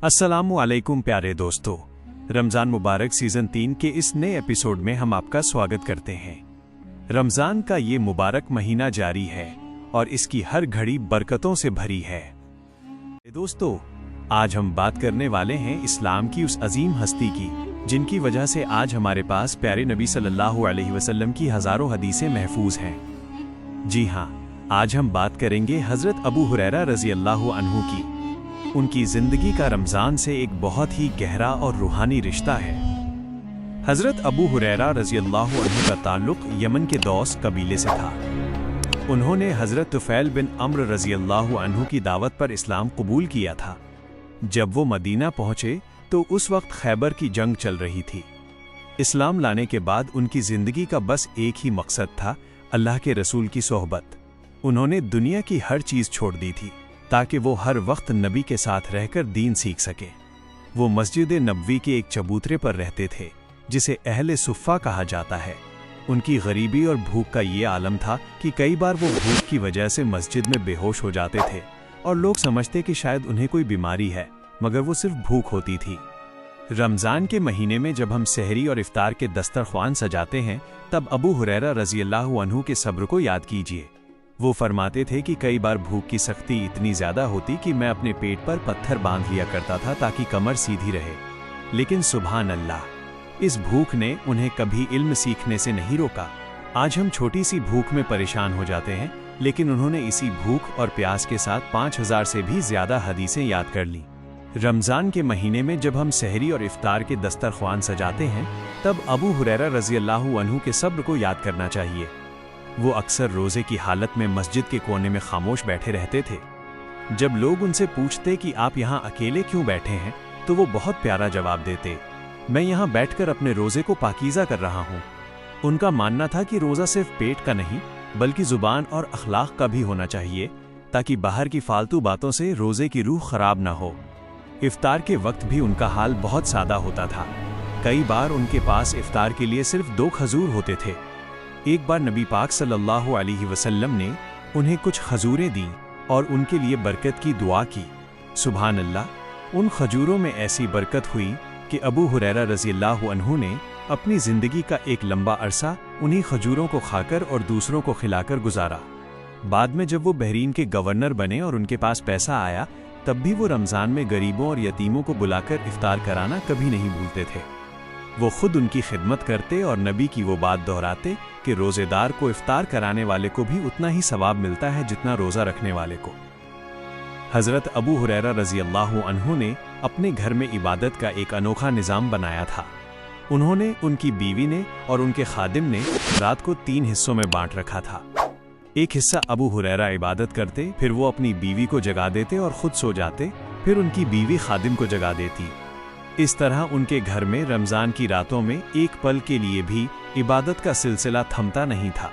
अस्सलामुअलैकुम प्यारे दोस्तों, रमज़ान मुबारक सीज़न 3 के इस नए एपिसोड में हम आपका स्वागत करते हैं। रमज़ान का ये मुबारक महीना जारी है और इसकी हर घड़ी बरकतों से भरी है। दोस्तों, आज हम बात करने वाले हैं इस्लाम की उस अजीम हस्ती की जिनकी वजह से आज हमारे पास प्यारे नबी सल्लल्लाहु अलैहि वसल्लम की हज़ारों हदीसें महफूज हैं। जी हाँ, आज हम बात करेंगे हज़रत अबू हुरैरा रज़ी अल्लाहु अन्हु की। उनकी जिंदगी का रमज़ान से एक बहुत ही गहरा और रूहानी रिश्ता है। हज़रत अबू हुरैरा रज़ी अल्लाहु अन्हु का ताल्लुक़ यमन के दौस कबीले से था। उन्होंने हज़रत तुफ़ैल बिन अम्र रज़ी अल्लाहु अन्हु की दावत पर इस्लाम कबूल किया था। जब वो मदीना पहुँचे तो उस वक्त खैबर की जंग चल रही थी। इस्लाम लाने के बाद उनकी ज़िंदगी का बस एक ही मकसद था, अल्लाह के रसूल की सोहबत। उन्होंने दुनिया की हर चीज़ छोड़ दी थी ताकि वो हर वक्त नबी के साथ रहकर दीन सीख सके। वो मस्जिद नबवी के एक चबूतरे पर रहते थे जिसे अहले सुफ़ा कहा जाता है। उनकी गरीबी और भूख का ये आलम था कि कई बार वो भूख की वजह से मस्जिद में बेहोश हो जाते थे और लोग समझते कि शायद उन्हें कोई बीमारी है, मगर वो सिर्फ भूख होती थी। रमज़ान के महीने में जब हम सहरी और इफ्तार के दस्तरख्वान सजाते हैं तब अबू हुरैरा रज़ी अल्लाहु अन्हु के सब्र को याद कीजिए। वो फरमाते थे कि कई बार भूख की सख्ती इतनी ज़्यादा होती कि मैं अपने पेट पर पत्थर बांध लिया करता था ताकि कमर सीधी रहे, लेकिन सुभान अल्लाह, इस भूख ने उन्हें कभी इल्म सीखने से नहीं रोका। आज हम छोटी सी भूख में परेशान हो जाते हैं, लेकिन उन्होंने इसी भूख और प्यास के साथ 5000 से भी ज़्यादा हदीसें याद कर लीं। रमज़ान के महीने में जब हम सहरी और इफ्तार के दस्तरख्वान सजाते हैं तब अबू हुरैरा रज़ी अल्लाहु अन्हु के सब्र को याद करना चाहिए। वो अक्सर रोज़े की हालत में मस्जिद के कोने में खामोश बैठे रहते थे। जब लोग उनसे पूछते कि आप यहाँ अकेले क्यों बैठे हैं तो वो बहुत प्यारा जवाब देते, मैं यहाँ बैठकर अपने रोज़े को पाकीज़ा कर रहा हूँ। उनका मानना था कि रोज़ा सिर्फ पेट का नहीं बल्कि ज़ुबान और अखलाक का भी होना चाहिए ताकि बाहर की फालतू बातों से रोज़े की रूह ख़राब ना हो। इफ्तार के वक्त भी उनका हाल बहुत सादा होता था। कई बार उनके पास इफ्तार के लिए सिर्फ 2 खजूर होते थे। एक बार नबी पाक सल्लल्लाहु अलैहि वसल्लम ने उन्हें कुछ खजूरें दी और उनके लिए बरकत की दुआ की। सुभान अल्लाह, उन खजूरों में ऐसी बरकत हुई कि अबू हुरैरा रज़ी अल्लाहु अन्हु ने अपनी ज़िंदगी का एक लंबा अरसा उन्हीं खजूरों को खाकर और दूसरों को खिलाकर गुजारा। बाद में जब वो बहरीन के गवर्नर बने और उनके पास पैसा आया तब भी वो रमज़ान में गरीबों और यतीमों को बुलाकर इफ्तार कराना कभी नहीं भूलते थे। वो खुद उनकी खिदमत करते और नबी की वो बात दोहराते कि रोज़ेदार को इफ्तार कराने वाले को भी उतना ही सवाब मिलता है जितना रोज़ा रखने वाले को। हज़रत अबू हुरैरा रज़ी अल्लाहु अन्हु ने अपने घर में इबादत का एक अनोखा निज़ाम बनाया था। उन्होंने, उनकी बीवी ने और उनके खादिम ने रात को 3 हिस्सों में बांट रखा था। एक हिस्सा अबू हुरैरा इबादत करते, फिर वो अपनी बीवी को जगा देते और खुद सो जाते, फिर उनकी बीवी खादिम को जगा देती। इस तरह उनके घर में रमज़ान की रातों में एक पल के लिए भी इबादत का सिलसिला थमता नहीं था।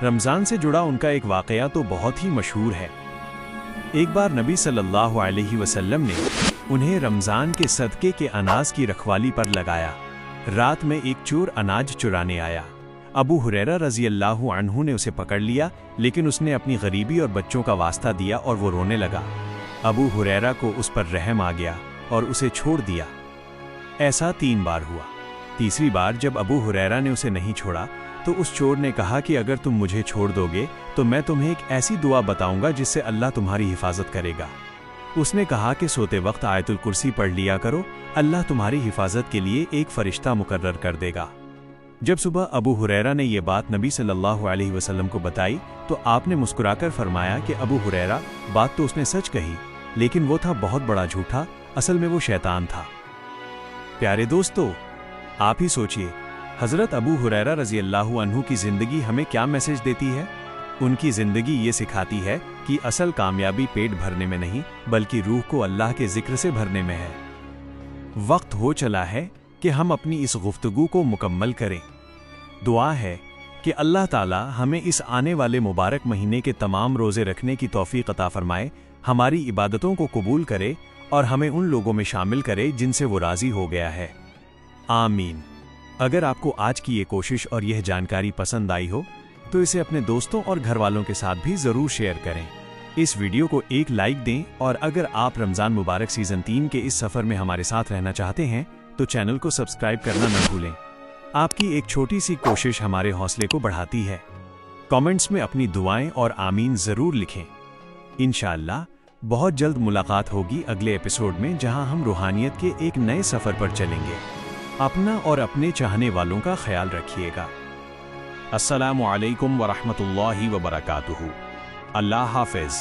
रमज़ान से जुड़ा उनका एक वाक़या तो बहुत ही मशहूर है। एक बार नबी सल्लल्लाहु अलैहि वसल्लम ने उन्हें रमज़ान के सदक़े के अनाज की रखवाली पर लगाया। रात में एक चोर अनाज चुराने आया। अबू हुरैरा रज़ी अल्लाहु अन्हु ने उसे पकड़ लिया, लेकिन उसने अपनी गरीबी और बच्चों का वास्ता दिया और वो रोने लगा। अबू हुरैरा को उस पर रहम आ गया और उसे छोड़ दिया। ऐसा 3 बार हुआ। तीसरी बार जब अबू हुरैरा ने उसे नहीं छोड़ा तो उस चोर ने कहा कि अगर तुम मुझे छोड़ दोगे तो मैं तुम्हें एक ऐसी दुआ बताऊंगा जिससे अल्लाह तुम्हारी हिफाजत करेगा। उसने कहा कि सोते वक्त आयतुल कुर्सी पढ़ लिया करो, अल्लाह तुम्हारी हिफाजत के लिए एक फरिश्ता मुकर्रर कर देगा। जब सुबह अबू हुरैरा ने यह बात नबी सल्लल्लाहु अलैहि वसल्लम को बताई तो आपने मुस्कुराकर फरमाया कि अबू हुरैरा, बात तो उसने सच कही, लेकिन वो था बहुत बड़ा झूठा, असल में वो शैतान था। प्यारे दोस्तों, आप ही सोचिए, हज़रत अबू हुरैरा रज़ी अल्लाहु अन्हु की ज़िंदगी हमें क्या मैसेज देती है। उनकी ज़िंदगी ये सिखाती है कि असल कामयाबी पेट भरने में नहीं बल्कि रूह को अल्लाह के ज़िक्र से भरने में है। वक्त हो चला है कि हम अपनी इस गुफ्तगू को मुकम्मल करें। दुआ है कि अल्लाह ताला हमें इस आने वाले मुबारक महीने के तमाम रोज़े रखने की तौफ़ीक़ अता फ़रमाए, हमारी इबादतों को कबूल करे और हमें उन लोगों में शामिल करे जिनसे वो राज़ी हो गया है। आमीन। अगर आपको आज की ये कोशिश और यह जानकारी पसंद आई हो तो इसे अपने दोस्तों और घर वालों के साथ भी ज़रूर शेयर करें। इस वीडियो को एक लाइक दें और अगर आप रमज़ान मुबारक सीज़न 3 के इस सफ़र में हमारे साथ रहना चाहते हैं तो चैनल को सब्सक्राइब करना न भूलें। आपकी एक छोटी सी कोशिश हमारे हौसले को बढ़ाती है। कमेंट्स में अपनी दुआएं और आमीन ज़रूर लिखें। इंशाअल्लाह बहुत जल्द मुलाकात होगी अगले एपिसोड में, जहां हम रूहानियत के एक नए सफ़र पर चलेंगे। अपना और अपने चाहने वालों का ख्याल रखिएगा। अस्सलामु अलैकुम व रहमतुल्लाहि व बरकातुहू। अल्लाह हाफ़िज़।